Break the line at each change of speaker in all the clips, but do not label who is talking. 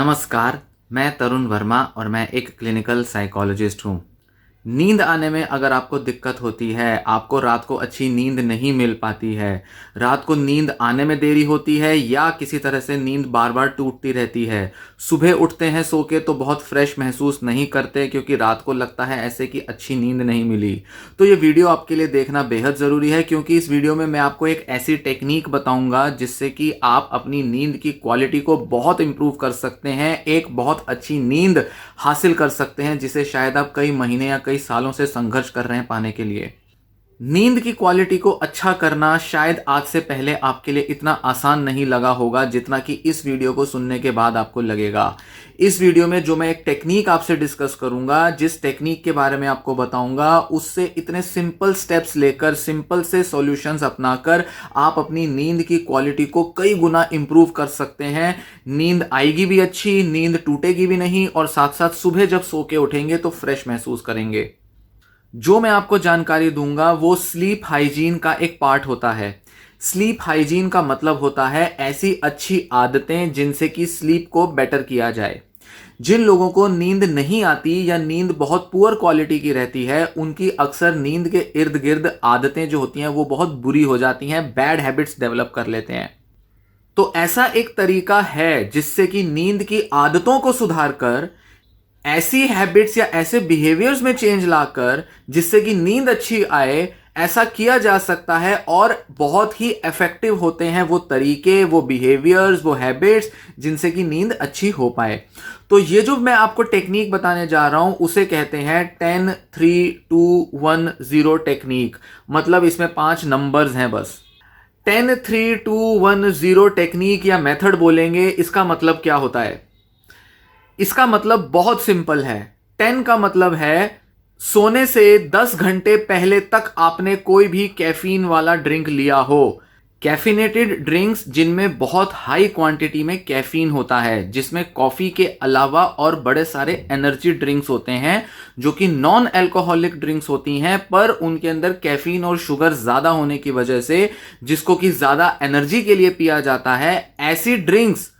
नमस्कार, मैं तरुण वर्मा और मैं एक क्लिनिकल साइकोलॉजिस्ट हूँ। नींद आने में अगर आपको दिक्कत होती है, आपको रात को अच्छी नींद नहीं मिल पाती है, रात को नींद आने में देरी होती है या किसी तरह से नींद बार बार टूटती रहती है, सुबह उठते हैं सो के तो बहुत फ्रेश महसूस नहीं करते क्योंकि रात को लगता है ऐसे कि अच्छी नींद नहीं मिली, तो ये वीडियो आपके लिए देखना बेहद ज़रूरी है क्योंकि इस वीडियो में मैं आपको एक ऐसी टेक्निक बताऊंगा जिससे कि आप अपनी नींद की क्वालिटी को बहुत इंप्रूव कर सकते हैं, एक बहुत अच्छी नींद हासिल कर सकते हैं जिसे शायद आप कई महीने या कई सालों से संघर्ष कर रहे हैं पाने के लिए। नींद की क्वालिटी को अच्छा करना शायद आज से पहले आपके लिए इतना आसान नहीं लगा होगा जितना कि इस वीडियो को सुनने के बाद आपको लगेगा। इस वीडियो में जो मैं एक टेक्निक आपसे डिस्कस करूंगा, जिस टेक्निक के बारे में आपको बताऊंगा, उससे इतने सिंपल स्टेप्स लेकर सिंपल से सॉल्यूशंस अपनाकर आप अपनी नींद की क्वालिटी को कई गुना इंप्रूव कर सकते हैं। नींद आएगी भी अच्छी, नींद टूटेगी भी नहीं और साथ साथ सुबह जब सो के उठेंगे तो फ्रेश महसूस करेंगे। जो मैं आपको जानकारी दूंगा वो स्लीप हाइजीन का एक पार्ट होता है। स्लीप हाइजीन का मतलब होता है ऐसी अच्छी आदतें जिनसे कि स्लीप को बेटर किया जाए। जिन लोगों को नींद नहीं आती या नींद बहुत पुअर क्वालिटी की रहती है, उनकी अक्सर नींद के इर्द गिर्द आदतें जो होती हैं वो बहुत बुरी हो जाती हैं, बैड हैबिट्स डेवलप कर लेते हैं। तो ऐसा एक तरीका है जिससे कि नींद की आदतों को सुधार कर ऐसी हैबिट्स या ऐसे बिहेवियर्स में चेंज लाकर जिससे कि नींद अच्छी आए, ऐसा किया जा सकता है और बहुत ही इफेक्टिव होते हैं वो तरीके, वो बिहेवियर्स, वो हैबिट्स जिनसे कि नींद अच्छी हो पाए। तो ये जो मैं आपको टेक्निक बताने जा रहा हूं उसे कहते हैं 10-3-2-1-0 टेक्निक। मतलब इसमें 5 नंबर्स हैं बस। 10-3-2-1-0 टेक्निक या मेथड बोलेंगे, इसका मतलब क्या होता है? इसका मतलब बहुत सिंपल है। 10 का मतलब है सोने से 10 घंटे पहले तक आपने कोई भी कैफीन वाला ड्रिंक लिया हो। कैफिनेटेड ड्रिंक्स जिनमें बहुत हाई क्वांटिटी में कैफीन होता है, जिसमें कॉफी के अलावा और बड़े सारे एनर्जी ड्रिंक्स होते हैं जो कि नॉन अल्कोहलिक ड्रिंक्स होती हैं, पर उनके अंदर कैफीन और शुगर ज्यादा होने की वजह से जिसको कि ज्यादा एनर्जी के लिए पिया जाता है, ऐसी ड्रिंक्स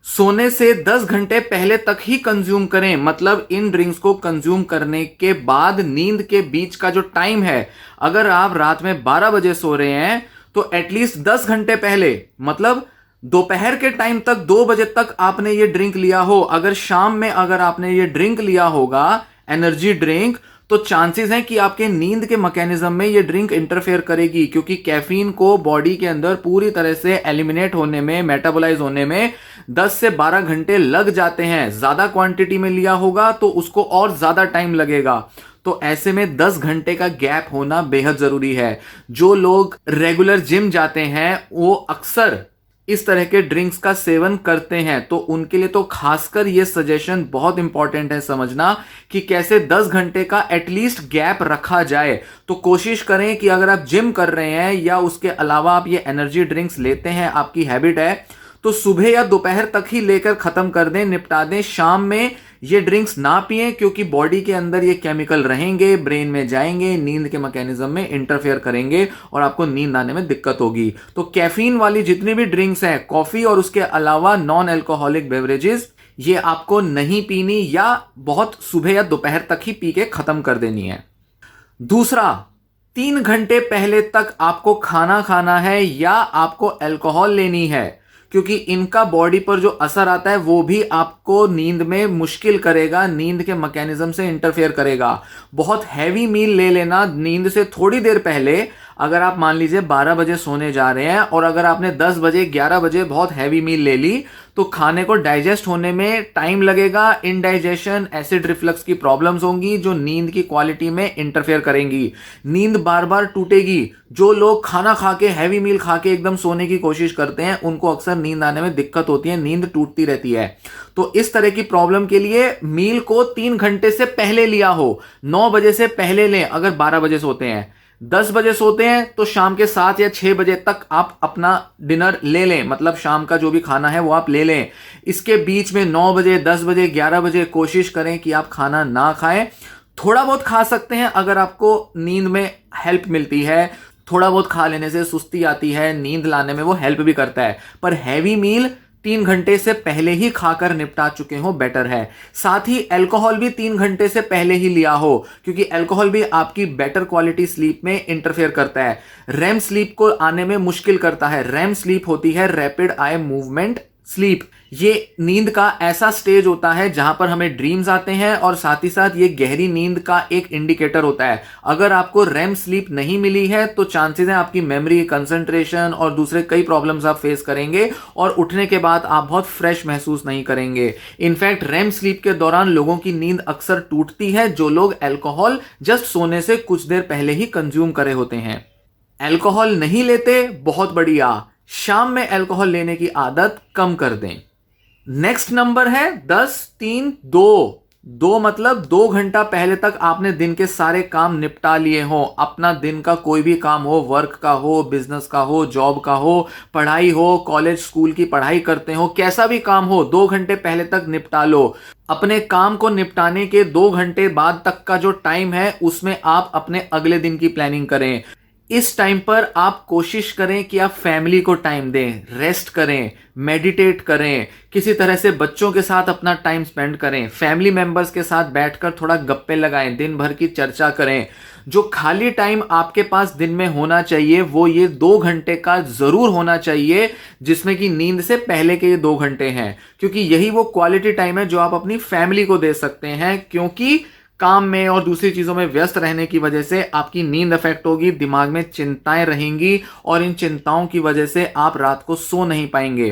सोने से 10 घंटे पहले तक ही कंज्यूम करें। मतलब इन ड्रिंक्स को कंज्यूम करने के बाद नींद के बीच का जो टाइम है, अगर आप रात में 12 बजे सो रहे हैं तो एटलीस्ट 10 घंटे पहले, मतलब दोपहर के टाइम तक 2 बजे तक आपने ये ड्रिंक लिया हो। अगर शाम में अगर आपने ये ड्रिंक लिया होगा एनर्जी ड्रिंक, तो चांसेस हैं कि आपके नींद के मैकेनिज्म में ये ड्रिंक इंटरफेयर करेगी क्योंकि कैफीन को बॉडी के अंदर पूरी तरह से एलिमिनेट होने में, मेटाबोलाइज होने में 10 से 12 घंटे लग जाते हैं। ज्यादा क्वांटिटी में लिया होगा तो उसको और ज्यादा टाइम लगेगा। तो ऐसे में 10 घंटे का गैप होना बेहद जरूरी है। जो लोग रेगुलर जिम जाते हैं वो अक्सर इस तरह के ड्रिंक्स का सेवन करते हैं, तो उनके लिए तो खासकर ये सजेशन बहुत इंपॉर्टेंट है समझना कि कैसे 10 घंटे का एटलीस्ट गैप रखा जाए। तो कोशिश करें कि अगर आप जिम कर रहे हैं या उसके अलावा आप ये एनर्जी ड्रिंक्स लेते हैं, आपकी हैबिट है, तो सुबह या दोपहर तक ही लेकर खत्म कर दें, निपटा दें। शाम में ये ड्रिंक्स ना पिएं क्योंकि बॉडी के अंदर ये केमिकल रहेंगे, ब्रेन में जाएंगे, नींद के मैकेनिज्म में इंटरफेयर करेंगे और आपको नींद आने में दिक्कत होगी। तो कैफीन वाली जितनी भी ड्रिंक्स हैं, कॉफी और उसके अलावा नॉन अल्कोहलिक बेवरेजेस, ये आपको नहीं पीनी या बहुत सुबह या दोपहर तक ही पी के खत्म कर देनी है। दूसरा, 3 घंटे पहले तक आपको खाना खाना है या आपको अल्कोहल लेनी है क्योंकि इनका बॉडी पर जो असर आता है वो भी आपको नींद में मुश्किल करेगा, नींद के मैकेनिज्म से इंटरफेयर करेगा। बहुत हैवी मील ले लेना नींद से थोड़ी देर पहले, अगर आप मान लीजिए 12 बजे सोने जा रहे हैं और अगर आपने 10 बजे 11 बजे बहुत हैवी मील ले ली तो खाने को डाइजेस्ट होने में टाइम लगेगा, इनडाइजेशन, एसिड रिफ्लक्स की प्रॉब्लम्स होंगी जो नींद की क्वालिटी में इंटरफेयर करेंगी। नींद बार बार टूटेगी। जो लोग खाना खा के, हैवी मील खा के एकदम सोने की कोशिश करते हैं उनको अक्सर नींद आने में दिक्कत होती है, नींद टूटती रहती है। तो इस तरह की प्रॉब्लम के लिए मील को 3 घंटे से पहले लिया हो, 9 बजे से पहले लें। अगर 12 बजे सोते हैं, 10 बजे सोते हैं तो शाम के 7 या 6 बजे तक आप अपना डिनर ले लें, मतलब शाम का जो भी खाना है वो आप ले लें। इसके बीच में 9 बजे, 10 बजे, 11 बजे कोशिश करें कि आप खाना ना खाएं। थोड़ा बहुत खा सकते हैं अगर आपको नींद में हेल्प मिलती है, थोड़ा बहुत खा लेने से सुस्ती आती है, नींद लाने में वो हेल्प भी करता है, पर हैवी मील 3 घंटे से पहले ही खाकर निपटा चुके हो बेटर है। साथ ही अल्कोहल भी 3 घंटे से पहले ही लिया हो, क्योंकि अल्कोहल भी आपकी बेटर क्वालिटी स्लीप में इंटरफेयर करता है, रैम स्लीप को आने में मुश्किल करता है। रैम स्लीप होती है रैपिड आई मूवमेंट स्लीप। ये नींद का ऐसा स्टेज होता है जहां पर हमें ड्रीम्स आते हैं और साथ ही साथ ये गहरी नींद का एक इंडिकेटर होता है। अगर आपको रैम स्लीप नहीं मिली है तो चांसेस हैं आपकी मेमोरी, कंसंट्रेशन और दूसरे कई प्रॉब्लम्स आप फेस करेंगे और उठने के बाद आप बहुत फ्रेश महसूस नहीं करेंगे। इनफैक्ट रैम स्लीप के दौरान लोगों की नींद अक्सर टूटती है जो लोग अल्कोहल जस्ट सोने से कुछ देर पहले ही कंज्यूम करे होते हैं। अल्कोहल नहीं लेते, बहुत बढ़िया, शाम में अल्कोहल लेने की आदत कम कर दें। नेक्स्ट नंबर है 10 3 2। 2 मतलब 2 घंटा पहले तक आपने दिन के सारे काम निपटा लिए हो। अपना दिन का कोई भी काम हो, वर्क का हो, बिजनेस का हो, जॉब का हो, पढ़ाई हो, कॉलेज स्कूल की पढ़ाई करते हो, कैसा भी काम हो, 2 घंटे पहले तक निपटा लो। अपने काम को निपटाने के 2 घंटे बाद तक का जो टाइम है उसमें आप अपने अगले दिन की प्लानिंग करें। इस टाइम पर आप कोशिश करें कि आप फैमिली को टाइम दें, रेस्ट करें, मेडिटेट करें, किसी तरह से बच्चों के साथ अपना टाइम स्पेंड करें, फैमिली मेंबर्स के साथ बैठकर थोड़ा गप्पे लगाएं, दिन भर की चर्चा करें। जो खाली टाइम आपके पास दिन में होना चाहिए वो ये 2 घंटे का जरूर होना चाहिए, जिसमें कि नींद से पहले के ये 2 घंटे हैं, क्योंकि यही वो क्वालिटी टाइम है जो आप अपनी फैमिली को दे सकते हैं। क्योंकि काम में और दूसरी चीजों में व्यस्त रहने की वजह से आपकी नींद अफेक्ट होगी, दिमाग में चिंताएं रहेंगी और इन चिंताओं की वजह से आप रात को सो नहीं पाएंगे।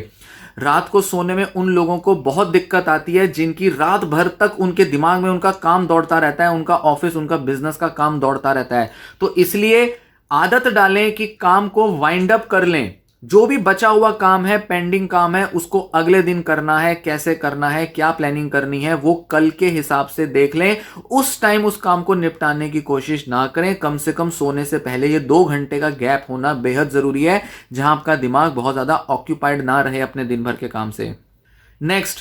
रात को सोने में उन लोगों को बहुत दिक्कत आती है जिनकी रात भर तक उनके दिमाग में उनका काम दौड़ता रहता है, उनका ऑफिस, उनका बिजनेस का काम दौड़ता रहता है। तो इसलिए आदत डालें कि काम को वाइंड अप कर लें। जो भी बचा हुआ काम है, पेंडिंग काम है, उसको अगले दिन करना है। कैसे करना है, क्या प्लानिंग करनी है, वो कल के हिसाब से देख लें। उस टाइम उस काम को निपटाने की कोशिश ना करें। कम से कम सोने से पहले ये 2 घंटे का गैप होना बेहद जरूरी है, जहां आपका दिमाग बहुत ज्यादा ऑक्यूपाइड ना रहे अपने दिन भर के काम से। नेक्स्ट,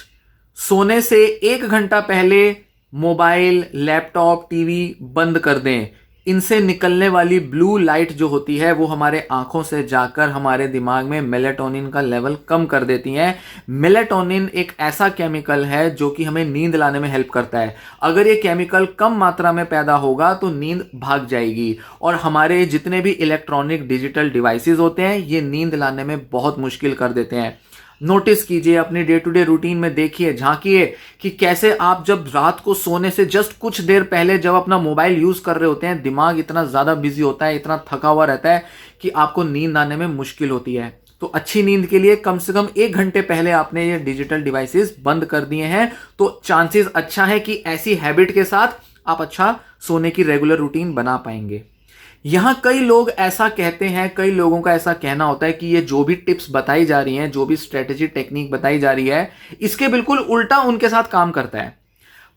सोने से 1 घंटा पहले मोबाइल, लैपटॉप, टीवी बंद कर दें। इनसे निकलने वाली ब्लू लाइट जो होती है वो हमारे आंखों से जाकर हमारे दिमाग में मेलेटोनिन का लेवल कम कर देती है। मेलेटोनिन एक ऐसा केमिकल है जो कि हमें नींद लाने में हेल्प करता है। अगर ये केमिकल कम मात्रा में पैदा होगा तो नींद भाग जाएगी और हमारे जितने भी इलेक्ट्रॉनिक डिजिटल डिवाइसेस होते हैं ये नींद लाने में बहुत मुश्किल कर देते हैं। नोटिस कीजिए, अपनी डे टू डे रूटीन में देखिए, झांकिए कि कैसे आप जब रात को सोने से जस्ट कुछ देर पहले जब अपना मोबाइल यूज कर रहे होते हैं, दिमाग इतना ज्यादा बिजी होता है, इतना थका हुआ रहता है कि आपको नींद आने में मुश्किल होती है। तो अच्छी नींद के लिए कम से कम 1 घंटे पहले आपने ये डिजिटल डिवाइसेस बंद कर दिए हैं तो चांसेस अच्छा है कि ऐसी हैबिट के साथ आप अच्छा सोने की रेगुलर रूटीन बना पाएंगे। यहां कई लोग ऐसा कहते हैं, कई लोगों का ऐसा कहना होता है कि ये जो भी टिप्स बताई जा रही हैं, जो भी स्ट्रेटेजी टेक्निक बताई जा रही है, इसके बिल्कुल उल्टा उनके साथ काम करता है।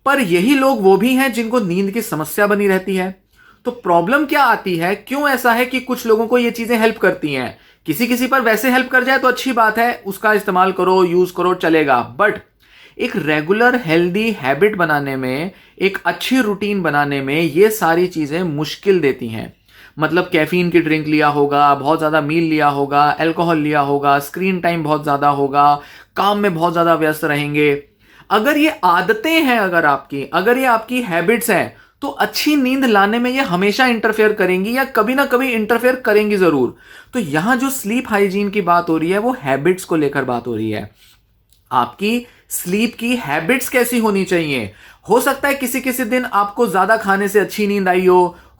पर यही लोग वो भी हैं जिनको नींद की समस्या बनी रहती है। तो प्रॉब्लम क्या आती है, क्यों ऐसा है कि कुछ लोगों को ये चीजें हेल्प करती हैं? किसी किसी पर वैसे हेल्प कर जाए तो अच्छी बात है, उसका इस्तेमाल करो, यूज करो, चलेगा। बट एक रेगुलर हेल्दी हैबिट बनाने में, एक अच्छी रूटीन बनाने में ये सारी चीजें मुश्किल देती हैं। मतलब कैफीन की ड्रिंक लिया होगा, बहुत ज्यादा मील लिया होगा, अल्कोहल लिया होगा, स्क्रीन टाइम बहुत ज्यादा होगा, काम में बहुत ज्यादा व्यस्त रहेंगे। अगर ये आदतें हैं, अगर ये आपकी हैबिट्स हैं, तो अच्छी नींद लाने में ये हमेशा इंटरफेयर करेंगी या कभी ना कभी इंटरफेयर करेंगी जरूर। तो यहां जो स्लीप हाइजीन की बात हो रही है वो हैबिट्स को लेकर बात हो रही है। आपकी स्लीप की हैबिट्स कैसी होनी चाहिए? हो सकता है किसी किसी दिन आपको ज्यादा खाने से अच्छी नींद आई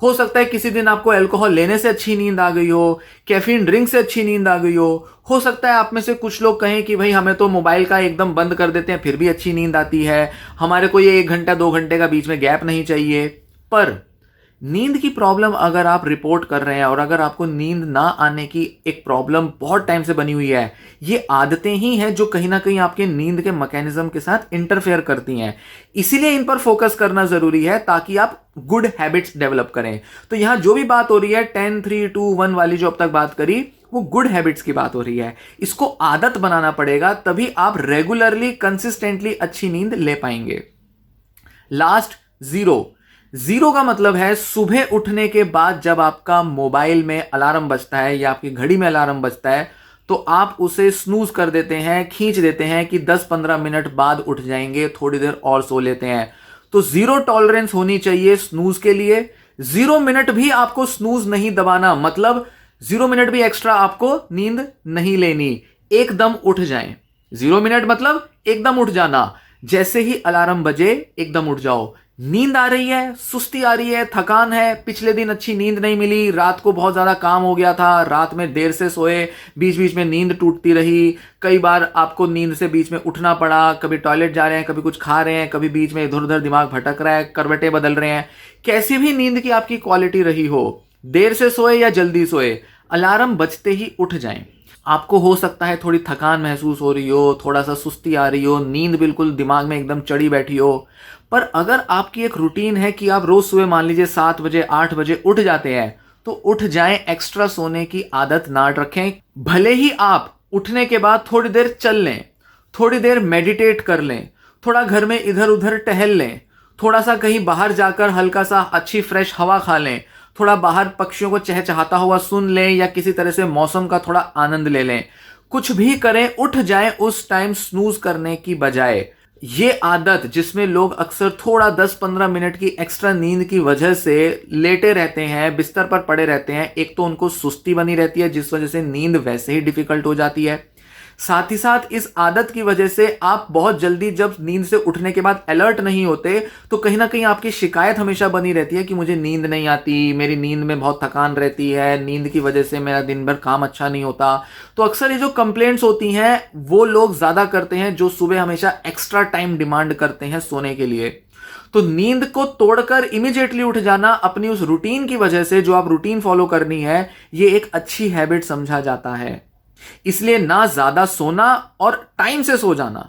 हो सकता है किसी दिन आपको अल्कोहल लेने से अच्छी नींद आ गई हो, कैफीन ड्रिंक से अच्छी नींद आ गई हो सकता है आप में से कुछ लोग कहें कि भाई हमें तो मोबाइल का एकदम बंद कर देते हैं फिर भी अच्छी नींद आती है, हमारे को ये 1 घंटा 2 घंटे का बीच में गैप नहीं चाहिए। पर नींद की प्रॉब्लम अगर आप रिपोर्ट कर रहे हैं और अगर आपको नींद ना आने की एक प्रॉब्लम बहुत टाइम से बनी हुई है, ये आदतें ही हैं जो कहीं ना कहीं आपके नींद के मैकेनिज्म के साथ इंटरफेयर करती हैं। इसीलिए इन पर फोकस करना जरूरी है ताकि आप गुड हैबिट्स डेवलप करें। तो यहां जो भी बात हो रही है 10 3 2 1 वाली जो अब तक बात करी वो गुड हैबिट्स की बात हो रही है। इसको आदत बनाना पड़ेगा, तभी आप रेगुलरली कंसिस्टेंटली अच्छी नींद ले पाएंगे। लास्ट, जीरो का मतलब है सुबह उठने के बाद जब आपका मोबाइल में अलार्म बजता है या आपकी घड़ी में अलार्म बजता है तो आप उसे स्नूज कर देते हैं, खींच देते हैं कि 10-15 मिनट बाद उठ जाएंगे, थोड़ी देर और सो लेते हैं। तो जीरो टॉलरेंस होनी चाहिए स्नूज के लिए। 0 मिनट भी आपको स्नूज नहीं दबाना, मतलब 0 मिनट भी एक्स्ट्रा आपको नींद नहीं लेनी, एकदम उठ जाएं। 0 मिनट मतलब एकदम उठ जाना, जैसे ही अलार्म बजे एकदम उठ जाओ। नींद आ रही है, सुस्ती आ रही है, थकान है, पिछले दिन अच्छी नींद नहीं मिली, रात को बहुत ज्यादा काम हो गया था, रात में देर से सोए, बीच बीच में नींद टूटती रही, कई बार आपको नींद से बीच में उठना पड़ा, कभी टॉयलेट जा रहे हैं, कभी कुछ खा रहे हैं, कभी बीच में इधर उधर दिमाग भटक रहा है, करवटें बदल रहे हैं। कैसी भी नींद की आपकी क्वालिटी रही हो, देर से सोए या जल्दी सोए, अलार्म बजते ही उठ जाएं। आपको हो सकता है थोड़ी थकान महसूस हो रही हो, थोड़ा सा सुस्ती आ रही हो, नींद बिल्कुल दिमाग में एकदम चढ़ी बैठी हो, पर अगर आपकी एक रूटीन है कि आप रोज सुबह मान लीजिए 7 बजे 8 बजे उठ जाते हैं, तो उठ जाएं, एक्स्ट्रा सोने की आदत ना रखें। भले ही आप उठने के बाद थोड़ी देर चल लें, थोड़ी देर मेडिटेट कर लें, थोड़ा घर में इधर उधर टहल लें, थोड़ा सा कहीं बाहर जाकर हल्का सा अच्छी फ्रेश हवा खा लें, थोड़ा बाहर पक्षियों को चहचहाता हुआ सुन लें, या किसी तरह से मौसम का थोड़ा आनंद ले लें। कुछ भी करें, उठ जाएं उस टाइम स्नूज करने की बजाय। ये आदत जिसमें लोग अक्सर थोड़ा 10-15 मिनट की एक्स्ट्रा नींद की वजह से लेटे रहते हैं, बिस्तर पर पड़े रहते हैं, एक तो उनको सुस्ती बनी रहती है जिस वजह से नींद वैसे ही डिफिकल्ट हो जाती है, साथ ही साथ इस आदत की वजह से आप बहुत जल्दी जब नींद से उठने के बाद अलर्ट नहीं होते, तो कहीं ना कहीं आपकी शिकायत हमेशा बनी रहती है कि मुझे नींद नहीं आती, मेरी नींद में बहुत थकान रहती है, नींद की वजह से मेरा दिन भर काम अच्छा नहीं होता। तो अक्सर ये जो कंप्लेंट्स होती हैं वो लोग ज्यादा करते हैं जो सुबह हमेशा एक्स्ट्रा टाइम डिमांड करते हैं सोने के लिए। तो नींद को तोड़कर इमीडिएटली उठ जाना अपनी उस रूटीन की वजह से, जो आप रूटीन फॉलो करनी है, ये एक अच्छी हैबिट समझा जाता है। इसलिए ना ज्यादा सोना और टाइम से सो जाना,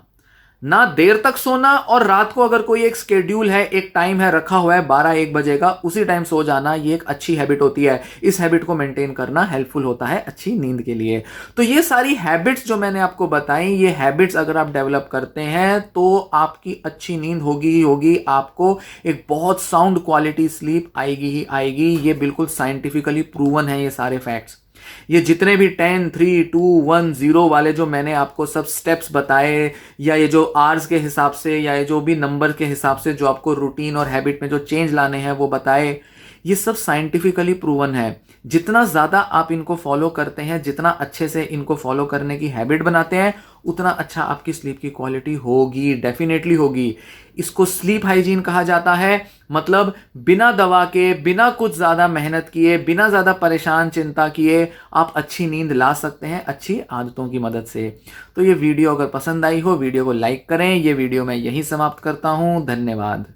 ना देर तक सोना, और रात को अगर कोई एक स्केड्यूल है, एक टाइम है रखा हुआ है 12-1 बजे का, उसी टाइम सो जाना, ये एक अच्छी हैबिट होती है। इस हैबिट को मेंटेन करना हेल्पफुल होता है अच्छी नींद के लिए। तो ये सारी हैबिट्स जो मैंने आपको बताई, ये हैबिट्स अगर आप डेवलप करते हैं तो आपकी अच्छी नींद होगी ही होगी, आपको एक बहुत साउंड क्वालिटी स्लीप आएगी ही आएगी। ये बिल्कुल साइंटिफिकली प्रूवन है ये सारे फैक्ट्स। ये जितने भी 10, 3, 2, 1, 0 वाले जो मैंने आपको सब स्टेप्स बताए, या ये जो आवर्स के हिसाब से, या ये जो भी नंबर के हिसाब से जो आपको रूटीन और हैबिट में जो चेंज लाने हैं वो बताए, ये सब साइंटिफिकली प्रूवन है। जितना ज़्यादा आप इनको फॉलो करते हैं, जितना अच्छे से इनको फॉलो करने की हैबिट बनाते हैं, उतना अच्छा आपकी स्लीप की क्वालिटी होगी, डेफिनेटली होगी। इसको स्लीप हाइजीन कहा जाता है, मतलब बिना दवा के, बिना कुछ ज़्यादा मेहनत किए, बिना ज़्यादा परेशान चिंता किए आप अच्छी नींद ला सकते हैं अच्छी आदतों की मदद से। तो ये वीडियो अगर पसंद आई हो, वीडियो को लाइक करें। ये वीडियो मैं यहीं समाप्त करता हूँ। धन्यवाद।